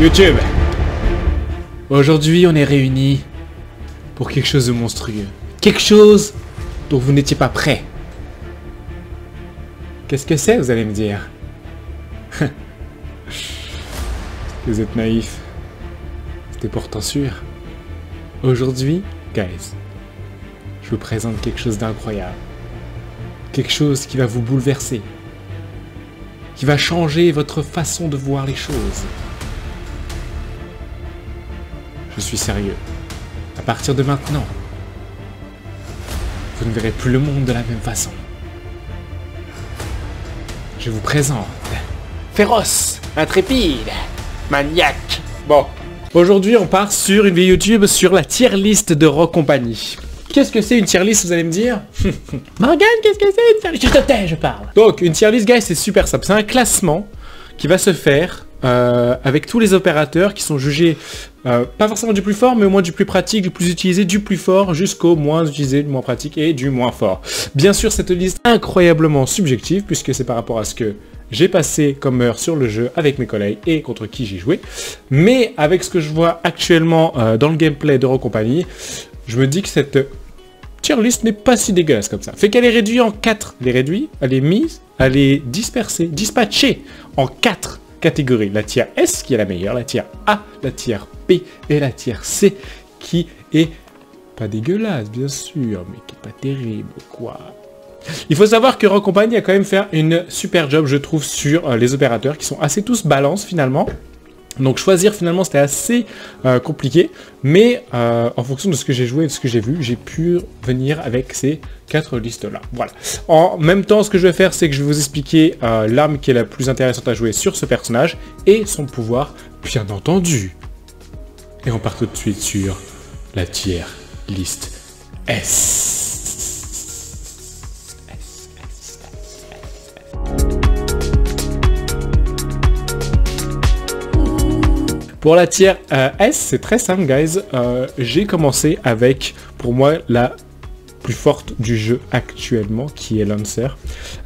YouTube. Aujourd'hui, on est réunis pour quelque chose de monstrueux. Quelque chose dont vous n'étiez pas prêts. Qu'est-ce que c'est, vous allez me dire? Vous êtes naïfs. C'était pourtant sûr. Aujourd'hui, guys, je vous présente quelque chose d'incroyable. Quelque chose qui va vous bouleverser. Qui va changer votre façon de voir les choses. Je suis sérieux. À partir de maintenant, vous ne verrez plus le monde de la même façon. Je vous présente féroce, intrépide, maniaque. Bon, aujourd'hui on part sur une vidéo YouTube sur la tier list de Rogue Company. Qu'est-ce que c'est une tier list, vous allez me dire? Morgane, qu'est-ce que c'est une tier list? Je te tais, je parle. Donc une tier list, guys, c'est super simple. C'est un classement qui va se faire avec tous les opérateurs qui sont jugés pas forcément du plus fort, mais au moins du plus pratique, du plus utilisé, du plus fort, jusqu'au moins utilisé, du moins pratique et du moins fort. Bien sûr, cette liste est incroyablement subjective, puisque c'est par rapport à ce que j'ai passé comme heure sur le jeu avec mes collègues et contre qui j'ai joué. Mais avec ce que je vois actuellement dans le gameplay de Rogue Company, je me dis que cette tier list n'est pas si dégueulasse comme ça. Fait qu'elle est réduite en 4. Elle est réduite, elle est mise, elle est dispersée, dispatchée en 4 catégories. La tier S qui est la meilleure, la tier A, la tier B et la tier C qui est pas dégueulasse bien sûr, mais qui est pas terrible quoi. Il faut savoir que Rogue Company a quand même fait une super job je trouve sur les opérateurs qui sont assez tous balance finalement. Donc choisir finalement c'était assez compliqué, mais en fonction de ce que j'ai joué et de ce que j'ai vu, j'ai pu venir avec ces 4 listes là. Voilà. En même temps, ce que je vais faire, c'est que je vais vous expliquer l'arme qui est la plus intéressante à jouer sur ce personnage et son pouvoir, bien entendu. Et on part tout de suite sur la tier list S. Pour la tier S, c'est très simple, guys. J'ai commencé avec, pour moi, la plus forte du jeu actuellement, qui est Lancer.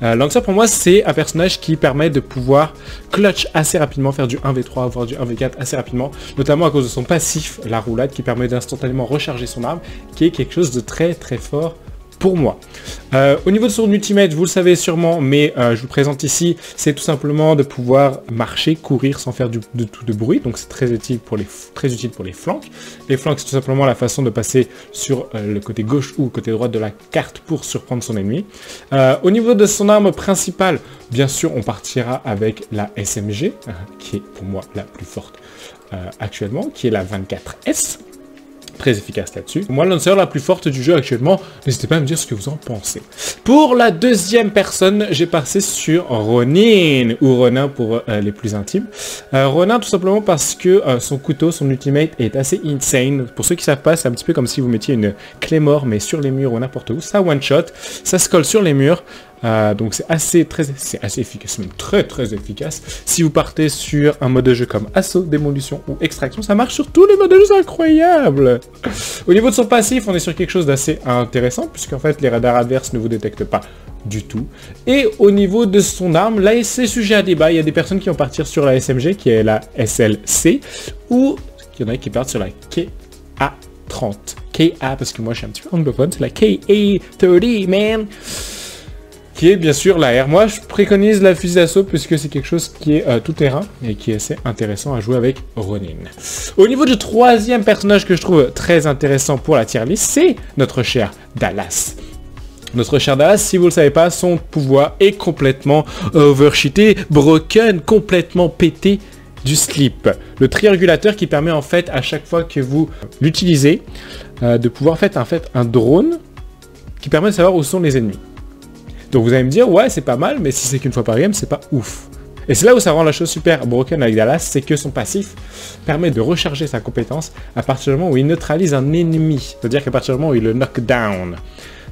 Lancer, pour moi, c'est un personnage qui permet de pouvoir clutch assez rapidement, faire du 1v3, voire du 1v4 assez rapidement, notamment à cause de son passif, la roulade, qui permet d'instantanément recharger son arme, qui est quelque chose de très très fort pour moi. Au niveau de son ultimate, vous le savez sûrement, mais je vous présente ici, c'est tout simplement de pouvoir marcher, courir sans faire de bruit, donc c'est très utile pour les flancs. Les flancs, c'est tout simplement la façon de passer sur le côté gauche ou le côté droit de la carte pour surprendre son ennemi. Au niveau de son arme principale, bien sûr, on partira avec la SMG, qui est pour moi la plus forte actuellement, qui est la 24S. Très efficace là-dessus. Pour moi, Lancer la plus forte du jeu actuellement, n'hésitez pas à me dire ce que vous en pensez. Pour la deuxième personne, j'ai passé sur Ronin, ou Ronin pour les plus intimes. Ronin tout simplement parce que son couteau, son ultimate est assez insane. Pour ceux qui savent pas, c'est un petit peu comme si vous mettiez une Claymore, mais sur les murs ou n'importe où. Ça one shot, ça se colle sur les murs. Donc c'est assez efficace, même très très efficace. Si vous partez sur un mode de jeu comme assaut, démolition ou extraction, ça marche sur tous les modes de jeu, c'est incroyable. Au niveau de son passif, on est sur quelque chose d'assez intéressant, puisqu'en fait les radars adverses ne vous détectent pas du tout. Et au niveau de son arme, là c'est sujet à débat, il y a des personnes qui vont partir sur la SMG, qui est la SLC, ou il y en a qui partent sur la KA30. KA, parce que moi je suis un petit peu anglophone, c'est la KA30, man. Qui est bien sûr la R. Moi, je préconise la fusil d'assaut puisque c'est quelque chose qui est tout terrain et qui est assez intéressant à jouer avec Ronin. Au niveau du troisième personnage que je trouve très intéressant pour la tier list, c'est notre cher Dallas. Notre cher Dallas, si vous ne le savez pas, son pouvoir est complètement overcheaté, broken, complètement pété du slip. Le triangulateur qui permet en fait à chaque fois que vous l'utilisez de pouvoir faire un drone qui permet de savoir où sont les ennemis. Donc vous allez me dire, ouais c'est pas mal, mais si c'est qu'une fois par game, c'est pas ouf. Et c'est là où ça rend la chose super broken avec Dallas, c'est que son passif permet de recharger sa compétence à partir du moment où il neutralise un ennemi. C'est-à-dire qu'à partir du moment où il le knock down.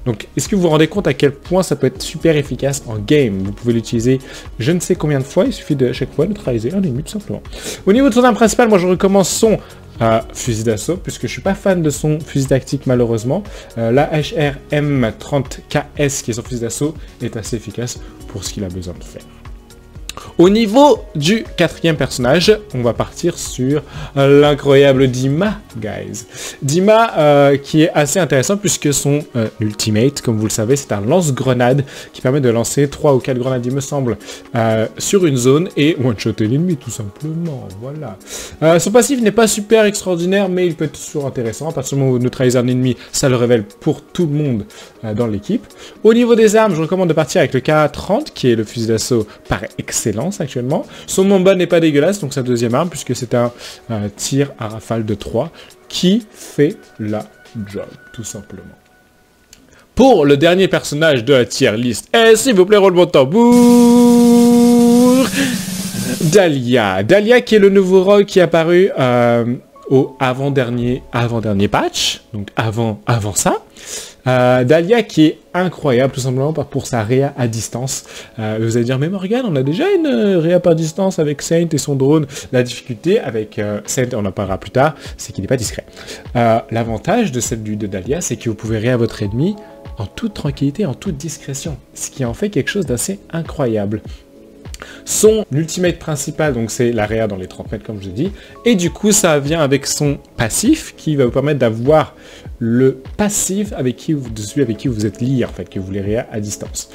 Donc est-ce que vous vous rendez compte à quel point ça peut être super efficace en game? Vous pouvez l'utiliser je ne sais combien de fois, il suffit de à chaque fois neutraliser un ennemi tout simplement. Au niveau de son arme principale, moi je recommence son fusil d'assaut, puisque je suis pas fan de son fusil tactique malheureusement. La HRM30KS qui est son fusil d'assaut est assez efficace pour ce qu'il a besoin de faire. Au niveau du quatrième personnage, on va partir sur l'incroyable Dima, guys. Dima qui est assez intéressant puisque son ultimate, comme vous le savez, c'est un lance-grenade qui permet de lancer 3 ou 4 grenades, il me semble, sur une zone et one-shotter l'ennemi tout simplement, voilà. Son passif n'est pas super extraordinaire, mais il peut être toujours intéressant. À partir du moment où vous neutralisez un ennemi, ça le révèle pour tout le monde dans l'équipe. Au niveau des armes, je recommande de partir avec le K30, qui est le fusil d'assaut par excellence actuellement. Son Mamba n'est pas dégueulasse, donc sa deuxième arme, puisque c'est un tir à rafale de 3 qui fait la job, tout simplement. Pour le dernier personnage de la tier list, s'il vous plaît, roulement de tambour, Dahlia. Dahlia qui est le nouveau rogue qui est apparu au avant-dernier patch, donc avant ça. Dahlia qui est incroyable tout simplement pour sa réa à distance. Vous allez dire, mais Morgane, on a déjà une réa par distance avec Saint et son drone. La difficulté avec Saint, on en parlera plus tard, c'est qu'il n'est pas discret. L'avantage de celle de Dahlia, c'est que vous pouvez réa votre ennemi en toute tranquillité, en toute discrétion, ce qui en fait quelque chose d'assez incroyable. Son ultimate principal, donc c'est la réa dans les 30 mètres comme je l'ai dit, et du coup ça vient avec son passif qui va vous permettre d'avoir le passif avec celui avec qui vous êtes lié en fait, que vous voulez réa à distance.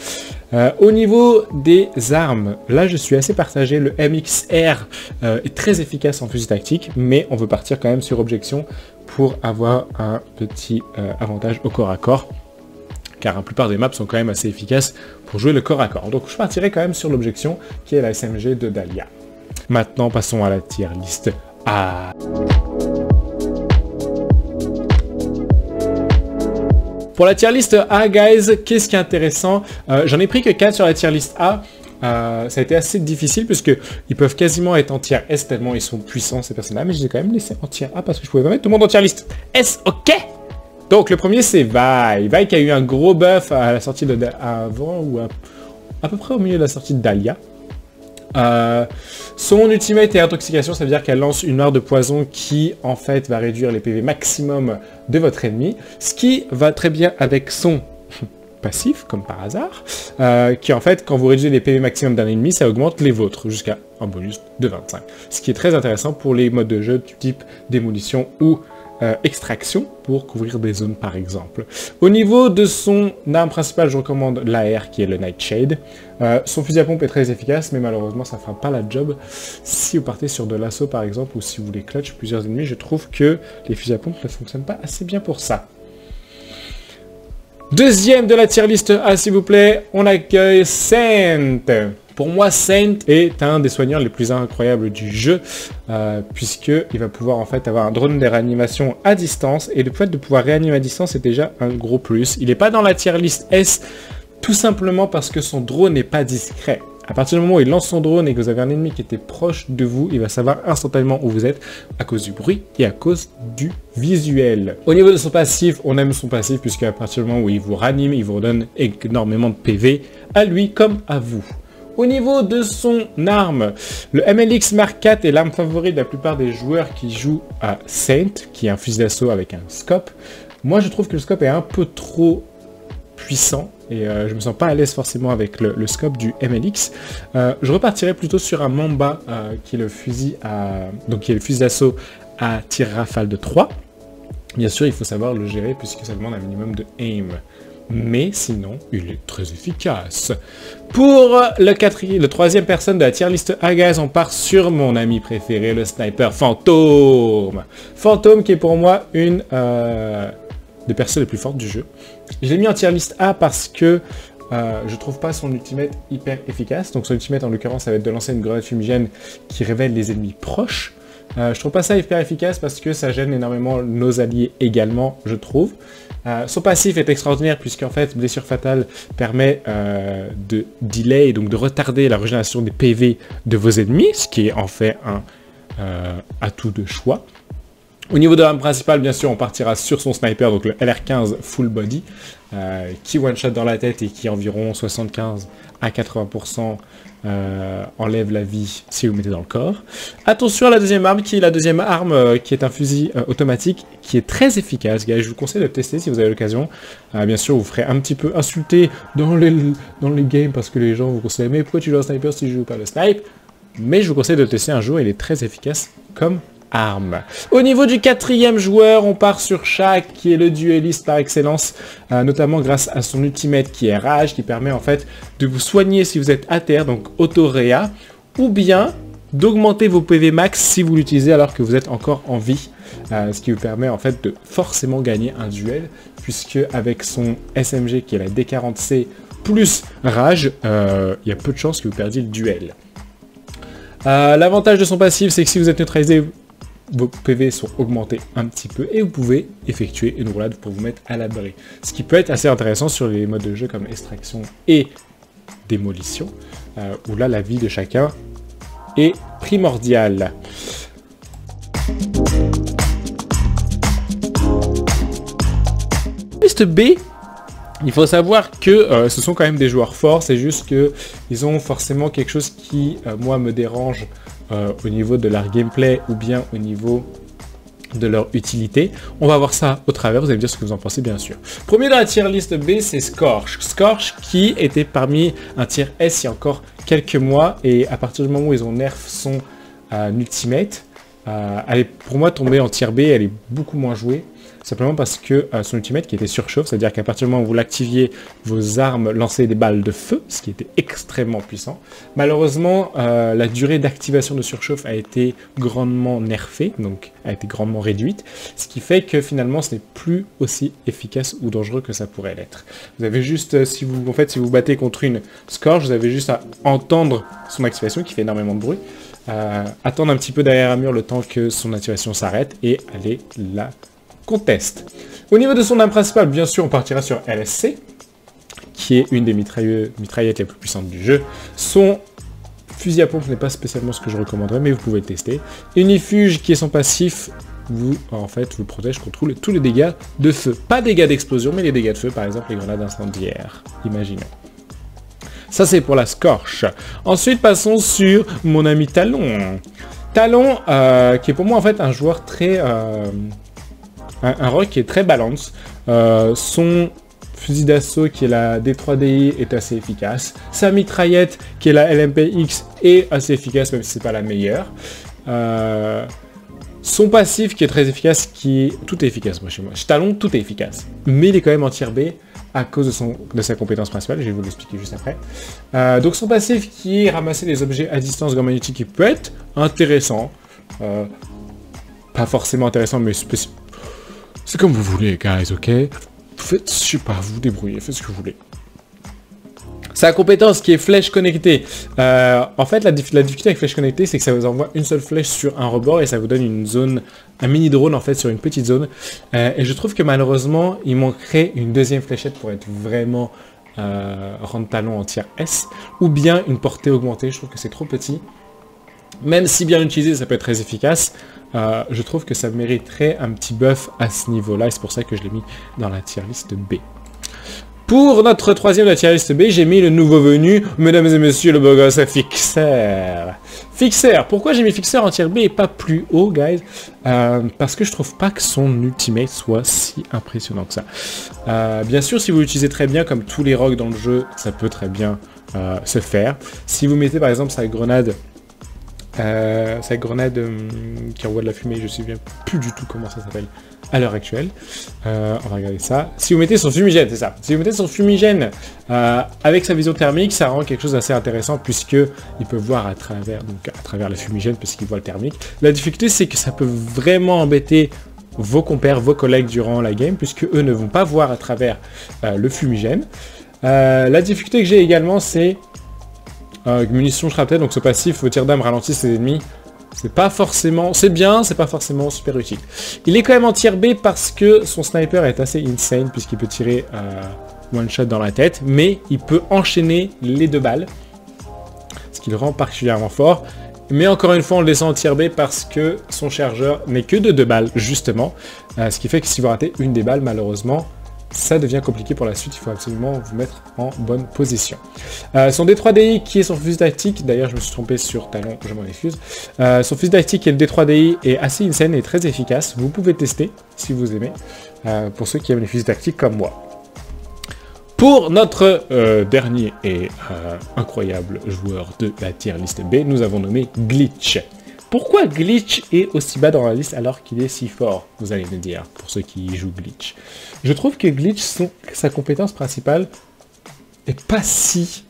Au niveau des armes, là je suis assez partagé, le MXR est très efficace en fusil tactique, mais on veut partir quand même sur objection pour avoir un petit avantage au corps à corps. Car la plupart des maps sont quand même assez efficaces pour jouer le corps à corps. Donc je partirai quand même sur l'objection qui est la SMG de Dahlia. Maintenant passons à la tier list A. Pour la tier list A, guys, qu'est-ce qui est intéressant? J'en ai pris que 4 sur la tier list A. Ça a été assez difficile puisque ils peuvent quasiment être en tier S tellement ils sont puissants ces personnages, mais je les ai quand même laissés en tier A parce que je pouvais pas mettre tout le monde en tier list S, ok? Donc le premier c'est Vi. Vi qui a eu un gros buff à la sortie de avant ou à peu près au milieu de la sortie de Dahlia. Son ultimate est intoxication, ça veut dire qu'elle lance une barre de poison qui en fait va réduire les PV maximum de votre ennemi. Ce qui va très bien avec son passif, comme par hasard, qui en fait quand vous réduisez les PV maximum d'un ennemi, ça augmente les vôtres jusqu'à un bonus de 25. Ce qui est très intéressant pour les modes de jeu du type démolition ou extraction pour couvrir des zones par exemple. Au niveau de son arme principale, je recommande l'AR qui est le Nightshade. Son fusil à pompe est très efficace, mais malheureusement ça ne fera pas la job si vous partez sur de l'assaut par exemple, ou si vous voulez clutch plusieurs ennemis. Je trouve que les fusils à pompe ne fonctionnent pas assez bien pour ça. Deuxième de la tier list A, s'il vous plaît, on accueille Saint. Pour moi, Saint est un des soigneurs les plus incroyables du jeu, puisqu'il va pouvoir en fait avoir un drone de réanimation à distance, et le fait de pouvoir réanimer à distance est déjà un gros plus. Il n'est pas dans la tier list S, tout simplement parce que son drone n'est pas discret. À partir du moment où il lance son drone et que vous avez un ennemi qui était proche de vous, il va savoir instantanément où vous êtes à cause du bruit et à cause du visuel. Au niveau de son passif, on aime son passif puisque à partir du moment où il vous ranime, il vous redonne énormément de PV à lui comme à vous. Au niveau de son arme, le MLX Mark IV est l'arme favorite de la plupart des joueurs qui jouent à Saint, qui est un fusil d'assaut avec un scope. Moi je trouve que le scope est un peu trop puissant et je me sens pas à l'aise forcément avec le scope du MLX. Je repartirai plutôt sur un Mamba qui est le fusil d'assaut à tir rafale de 3. Bien sûr il faut savoir le gérer puisque ça demande un minimum de aim. Mais sinon, il est très efficace. Pour le troisième personne de la tier list A, guys, on part sur mon ami préféré, le sniper Fantôme. Fantôme qui est pour moi une des personnes les plus fortes du jeu. Je l'ai mis en tier list A parce que je trouve pas son ultimate hyper efficace. Donc son ultimate en l'occurrence, ça va être de lancer une grenade fumigène qui révèle les ennemis proches. Je trouve pas ça hyper efficace parce que ça gêne énormément nos alliés également, je trouve. Son passif est extraordinaire puisqu'en fait, blessure fatale permet de delay, donc de retarder la régénération des PV de vos ennemis, ce qui est en fait un atout de choix. Au niveau de l'arme principale, bien sûr, on partira sur son sniper, donc le LR15 full body, qui one-shot dans la tête et qui environ 75 à 80% enlève la vie si vous mettez dans le corps. Attention à la deuxième arme, qui est la deuxième arme, qui est un fusil automatique, qui est très efficace, guys. Je vous conseille de le tester si vous avez l'occasion. Bien sûr, vous ferez un petit peu insulter dans les games, parce que les gens vous conseillent « Mais pourquoi tu joues un sniper si je joue pas le snipe ?» Mais je vous conseille de le tester un jour, il est très efficace comme arme. Au niveau du quatrième joueur, on part sur Shaq, qui est le dueliste par excellence, notamment grâce à son ultimate qui est Rage, qui permet en fait de vous soigner si vous êtes à terre, donc auto-réa, ou bien d'augmenter vos PV max si vous l'utilisez alors que vous êtes encore en vie, ce qui vous permet en fait de forcément gagner un duel, puisque avec son SMG qui est la D40C plus Rage, il y a peu de chances que vous perdiez le duel. L'avantage de son passif, c'est que si vous êtes neutralisé, vos PV sont augmentés un petit peu et vous pouvez effectuer une roulade pour vous mettre à l'abri. Ce qui peut être assez intéressant sur les modes de jeu comme extraction et démolition, où là la vie de chacun est primordiale. Liste B, il faut savoir que ce sont quand même des joueurs forts, c'est juste qu'ils ont forcément quelque chose qui, moi, me dérange au niveau de leur gameplay ou bien au niveau de leur utilité. On va voir ça au travers, vous allez me dire ce que vous en pensez bien sûr. Premier dans la tier list B, c'est Scorch. Scorch qui était parmi un tier S il y a encore quelques mois et à partir du moment où ils ont nerf son ultimate, elle est pour moi tombée en tier B, elle est beaucoup moins jouée. Simplement parce que son ultimate qui était surchauffe, c'est-à-dire qu'à partir du moment où vous l'activiez, vos armes lançaient des balles de feu, ce qui était extrêmement puissant. Malheureusement, la durée d'activation de surchauffe a été grandement nerfée, donc a été grandement réduite, ce qui fait que finalement ce n'est plus aussi efficace ou dangereux que ça pourrait l'être. Vous avez juste, si vous battez contre une Scorch, vous avez juste à entendre son activation qui fait énormément de bruit, attendre un petit peu derrière un mur le temps que son activation s'arrête et aller la conteste. Au niveau de son arme principale, bien sûr, on partira sur LSC, qui est une des mitraillettes les plus puissantes du jeu. Son fusil à pompe n'est pas spécialement ce que je recommanderais, mais vous pouvez le tester. Unifuge, qui est son passif, vous protège contre tous les dégâts de feu. Pas dégâts d'explosion, mais les dégâts de feu, par exemple les grenades incendiaires. Imaginons. Ça, c'est pour la Scorch. Ensuite, passons sur mon ami Talon. Talon, qui est pour moi en fait un joueur très... un rock qui est très balance. Son fusil d'assaut qui est la D3DI est assez efficace. Sa mitraillette qui est la LMPX est assez efficace même si c'est pas la meilleure. Son passif qui est très efficace, tout est efficace moi chez moi. Chez Talon tout est efficace. Mais il est quand même en tier B à cause de sa compétence principale, je vais vous l'expliquer juste après. Donc son passif qui est ramasser des objets à distance grand magnétique qui peut être intéressant. Pas forcément intéressant mais c'est comme vous voulez, guys, ok? Faites, je sais pas, vous débrouillez, faites ce que vous voulez. Sa compétence qui est flèche connectée. En fait, la difficulté avec flèche connectée, c'est que ça vous envoie une seule flèche sur un rebord et ça vous donne une zone, un mini drone en fait sur une petite zone. Et je trouve que malheureusement, il manquerait une deuxième fléchette pour être vraiment rendre Talon en tier S. Ou bien une portée augmentée, je trouve que c'est trop petit. Même si bien utilisé, ça peut être très efficace. Je trouve que ça mériterait un petit buff à ce niveau-là, et c'est pour ça que je l'ai mis dans la tier list B. Pour notre troisième de la tier list B, j'ai mis le nouveau venu, mesdames et messieurs, le beau gosse Fixer. Fixer, pourquoi j'ai mis Fixer en tier B et pas plus haut, guys? Parce que je trouve pas que son ultimate soit si impressionnant que ça. Bien sûr, si vous l'utilisez très bien, comme tous les rocs dans le jeu, ça peut très bien se faire. Si vous mettez par exemple sa grenade... qui envoie de la fumée, je ne sais plus du tout comment ça s'appelle à l'heure actuelle. On va regarder ça. Si vous mettez son fumigène, c'est ça. Si vous mettez son fumigène avec sa vision thermique, ça rend quelque chose d'assez intéressant puisque il peut voir à travers le fumigène puisqu'il voit le thermique. La difficulté, c'est que ça peut vraiment embêter vos compères, vos collègues durant la game puisque eux ne vont pas voir à travers le fumigène. La difficulté que j'ai également, c'est munitions shrapnel, donc ce passif au tir d'âme ralentit ses ennemis. C'est pas forcément... C'est bien, c'est pas forcément super utile. Il est quand même en tier B parce que son sniper est assez insane puisqu'il peut tirer one shot dans la tête, mais il peut enchaîner les 2 balles, ce qui le rend particulièrement fort. Mais encore une fois, on le descend en tier B parce que son chargeur n'est que de 2 balles, justement. Ce qui fait que si vous ratez une des balles, malheureusement, ça devient compliqué pour la suite. Il faut absolument vous mettre en bonne position. Son D3DI qui est son fusil tactique, d'ailleurs je me suis trompé sur talon, je m'en excuse. Son fusil tactique et le D3DI est assez insane et très efficace. Vous pouvez tester si vous aimez, pour ceux qui aiment les fusils tactiques comme moi. Pour notre dernier et incroyable joueur de la tier list B, nous avons nommé Glitch. Pourquoi Glitch est aussi bas dans la liste alors qu'il est si fort, vous allez me dire, pour ceux qui jouent Glitch. Je trouve que Glitch, sa compétence principale, est pas si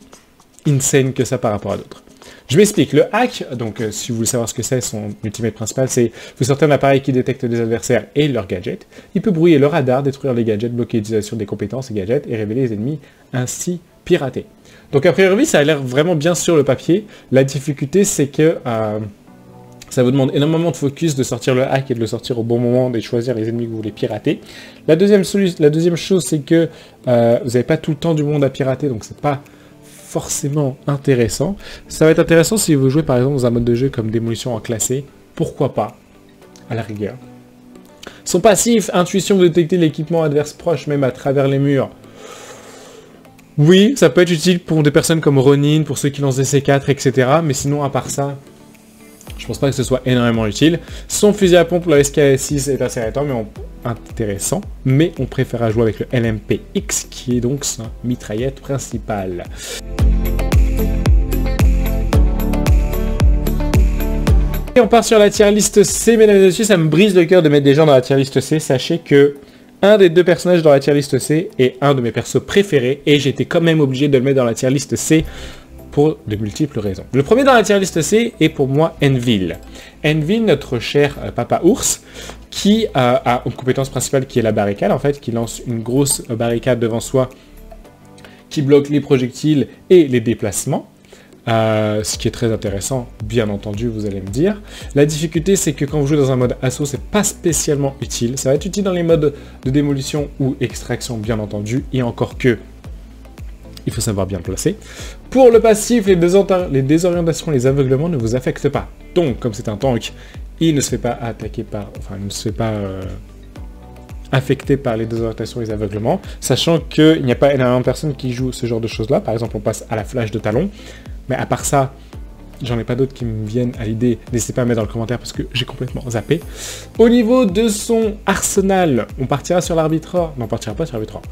insane que ça par rapport à d'autres. Je m'explique, le hack, donc si vous voulez savoir ce que c'est, son ultimate principal, c'est vous sortez un appareil qui détecte des adversaires et leurs gadgets, il peut brouiller le radar, détruire les gadgets, bloquer l'utilisation des compétences et gadgets et révéler les ennemis ainsi piratés. Donc a priori, ça a l'air vraiment bien sur le papier. La difficulté, c'est que ça vous demande énormément de focus de sortir le hack et de le sortir au bon moment, de choisir les ennemis que vous voulez pirater. La deuxième chose, c'est que vous n'avez pas tout le temps du monde à pirater, donc c'est pas forcément intéressant. Ça va être intéressant si vous jouez par exemple dans un mode de jeu comme démolition en classé, pourquoi pas, à la rigueur. Son passif, intuition, de détecter l'équipement adverse proche, même à travers les murs. Oui, ça peut être utile pour des personnes comme Ronin, pour ceux qui lancent des C4, etc. Mais sinon, à part ça, je pense pas que ce soit énormément utile. Son fusil à pompe, le SKS6, est assez intéressant, mais on préfère jouer avec le LMPX, qui est donc sa mitraillette principale. Et on part sur la tier list C, mesdames et messieurs. Ça me brise le cœur de mettre des gens dans la tier list C. Sachez que un des deux personnages dans la tier list C est un de mes persos préférés, et j'étais quand même obligé de le mettre dans la tier list C pour de multiples raisons. Le premier dans la tier list C est pour moi Envil. Envil, notre cher papa ours, qui a une compétence principale qui est la barricade, en fait, qui lance une grosse barricade devant soi, qui bloque les projectiles et les déplacements. Ce qui est très intéressant, bien entendu, vous allez me dire. La difficulté, c'est que quand vous jouez dans un mode assaut, c'est pas spécialement utile. Ça va être utile dans les modes de démolition ou extraction, bien entendu, et encore que il faut savoir bien le placer. Pour le passif, les désorientations, les aveuglements ne vous affectent pas. Donc, comme c'est un tank, il ne se fait pas attaquer par... Enfin, il ne se fait pas affecté par les désorientations et les aveuglements, sachant qu'il n'y a pas énormément de personnes qui jouent ce genre de choses-là. Par exemple, on passe à la flash de talon. Mais à part ça, j'en ai pas d'autres qui me viennent à l'idée. N'hésitez pas à mettre dans le commentaire parce que j'ai complètement zappé. Au niveau de son arsenal, on partira sur l'arbitreur. Non, on partira pas sur l'arbitreur.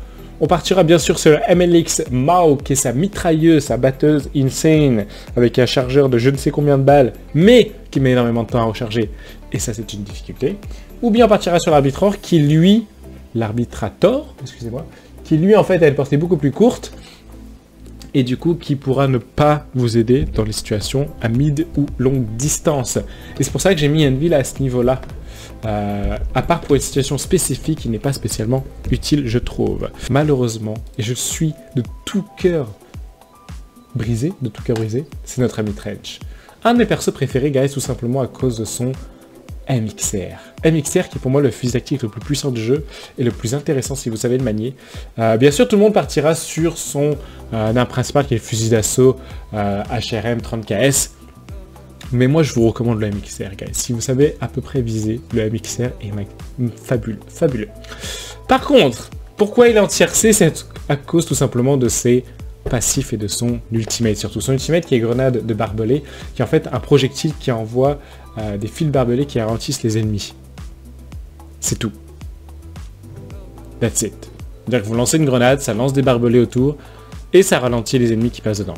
On partira bien sûr sur le MLX Mao, qui est sa mitrailleuse, sa batteuse insane, avec un chargeur de je ne sais combien de balles, mais qui met énormément de temps à recharger. Et ça, c'est une difficulté. Ou bien on partira sur l'arbitreur, qui lui, l'arbitrator, excusez-moi, qui lui, en fait, a une portée beaucoup plus courte, et du coup qui pourra ne pas vous aider dans les situations à mid ou longue distance. Et c'est pour ça que j'ai mis Envil à ce niveau-là. À part pour une situation spécifique, il n'est pas spécialement utile, je trouve. Malheureusement, et je suis de tout cœur brisé, c'est notre ami Trench. Un de mes persos préférés, guys, tout simplement à cause de son MXR. MXR qui est pour moi le fusil tactique le plus puissant du jeu et le plus intéressant si vous savez le manier. Bien sûr, tout le monde partira sur son arme principal qui est le fusil d'assaut HRM 30KS. Mais moi, je vous recommande le MXR, guys. Si vous savez à peu près viser, le MXR est fabuleux. Par contre, pourquoi il est en tier C? C'est à cause tout simplement de ses passifs et de son ultimate. Surtout son ultimate qui est grenade de barbelé, qui est en fait un projectile qui envoie des fils barbelés qui ralentissent les ennemis. C'est tout. That's it. C'est-à-dire que vous lancez une grenade, ça lance des barbelés autour, et ça ralentit les ennemis qui passent dedans.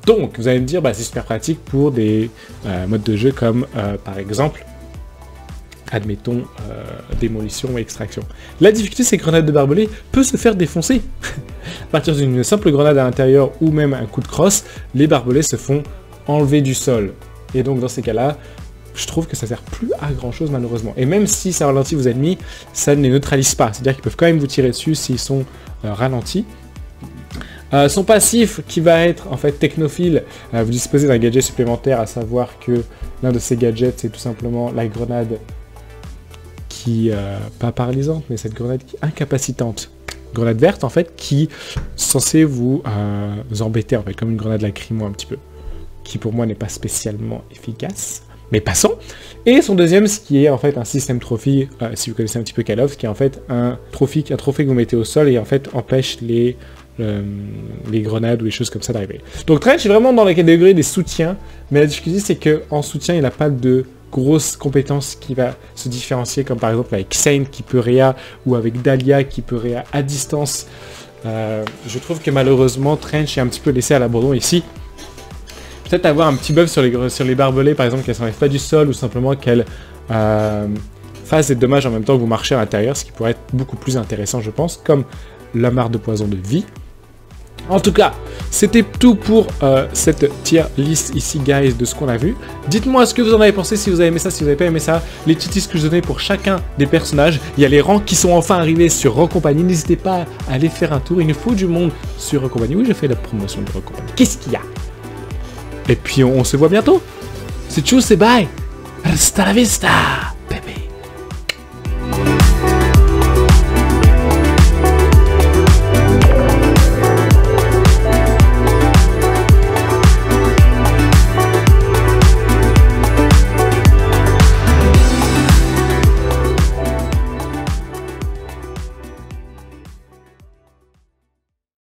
Donc, vous allez me dire, bah, c'est super pratique pour des modes de jeu comme, par exemple, admettons, démolition et extraction. La difficulté, c'est que grenade de barbelé peut se faire défoncer. À partir d'une simple grenade à l'intérieur ou même un coup de crosse, les barbelés se font enlever du sol. Et donc, dans ces cas-là, je trouve que ça sert plus à grand chose malheureusement. Et même si ça ralentit vos ennemis, ça ne les neutralise pas. C'est-à-dire qu'ils peuvent quand même vous tirer dessus s'ils sont ralentis. Son passif qui va être en fait technophile, vous disposez d'un gadget supplémentaire, à savoir que l'un de ces gadgets c'est tout simplement la grenade qui, pas paralysante, mais cette grenade qui incapacitante. Grenade verte en fait qui est censée vous embêter en fait, comme une grenade lacrymo un petit peu. qui pour moi n'est pas spécialement efficace. Mais passons. Et son deuxième, ce qui est en fait un système trophy, si vous connaissez un petit peu Call of, qui est en fait un trophée que vous mettez au sol et en fait empêche les grenades ou les choses comme ça d'arriver. Donc Trench est vraiment dans la catégorie des soutiens, mais la difficulté c'est qu'en soutien il n'a pas de grosses compétences qui va se différencier, comme par exemple avec Xayne qui peut réa, ou avec Dahlia qui peut réa à distance. Je trouve que malheureusement Trench est un petit peu laissé à l'abandon ici. Peut-être avoir un petit buff sur les barbelés, par exemple, qu'elles ne s'enlèvent pas du sol, ou simplement qu'elles fassent des dommages en même temps que vous marchez à l'intérieur, ce qui pourrait être beaucoup plus intéressant, je pense, comme la marre de poison de vie. En tout cas, c'était tout pour cette tier list ici, guys, de ce qu'on a vu. Dites-moi ce que vous en avez pensé, si vous avez aimé ça, si vous n'avez pas aimé ça, les petits tips que je donnais pour chacun des personnages. Il y a les rangs qui sont enfin arrivés sur Rock Company, n'hésitez pas à aller faire un tour, il nous faut du monde sur Rock Company. Oui, je fais la promotion de Rock Company. Qu'est-ce qu'il y a? Et puis on se voit bientôt. C'est tchuss, c'est bye. Hasta la vista.